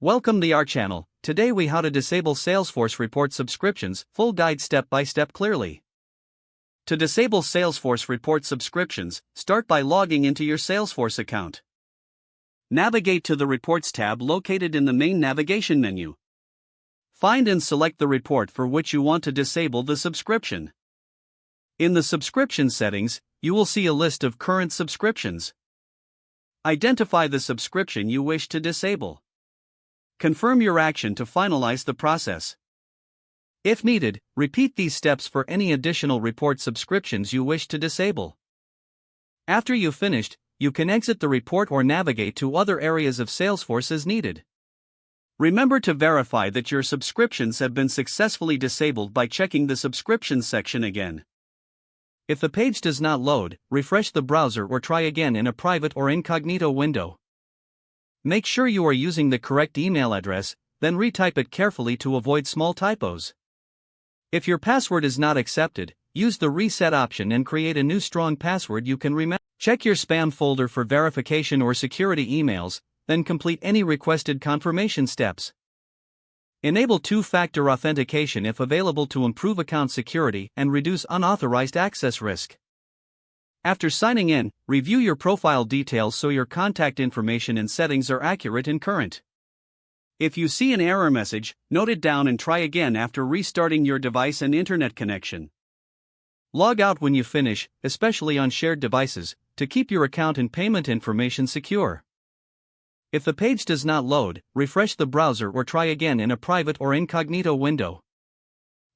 Welcome to our channel. Today we how to disable Salesforce report subscriptions, full guide step by step clearly. To disable Salesforce report subscriptions, start by logging into your Salesforce account. Navigate to the Reports tab located in the main navigation menu. Find and select the report for which you want to disable the subscription. In the subscription settings, you will see a list of current subscriptions. Identify the subscription you wish to disable. Confirm your action to finalize the process. If needed, repeat these steps for any additional report subscriptions you wish to disable. After you've finished, you can exit the report or navigate to other areas of Salesforce as needed. Remember to verify that your subscriptions have been successfully disabled by checking the subscriptions section again. If the page does not load, refresh the browser or try again in a private or incognito window. Make sure you are using the correct email address, then retype it carefully to avoid small typos. If your password is not accepted, use the reset option and create a new strong password you can remember. Check your spam folder for verification or security emails, then complete any requested confirmation steps. Enable two-factor authentication if available to improve account security and reduce unauthorized access risk. After signing in, review your profile details so your contact information and settings are accurate and current. If you see an error message, note it down and try again after restarting your device and internet connection. Log out when you finish, especially on shared devices, to keep your account and payment information secure. If the page does not load, refresh the browser or try again in a private or incognito window.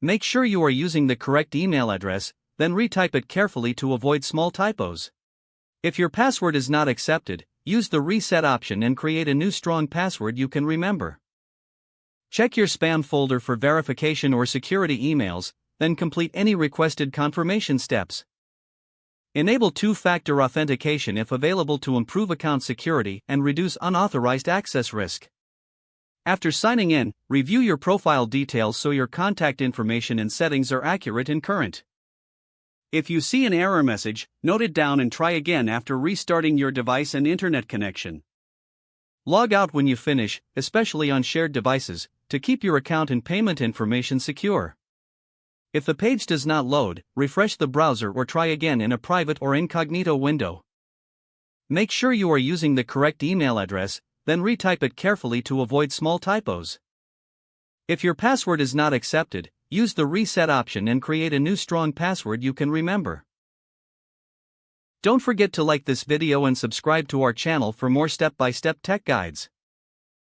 Make sure you are using the correct email address, then retype it carefully to avoid small typos. If your password is not accepted, use the reset option and create a new strong password you can remember. Check your spam folder for verification or security emails, then complete any requested confirmation steps. Enable two-factor authentication if available to improve account security and reduce unauthorized access risk. After signing in, review your profile details so your contact information and settings are accurate and current. If you see an error message, note it down and try again after restarting your device and internet connection. Log out when you finish, especially on shared devices, to keep your account and payment information secure. If the page does not load, refresh the browser or try again in a private or incognito window. Make sure you are using the correct email address, then retype it carefully to avoid small typos. If your password is not accepted, use the reset option and create a new strong password you can remember. Don't forget to like this video and subscribe to our channel for more step-by-step tech guides.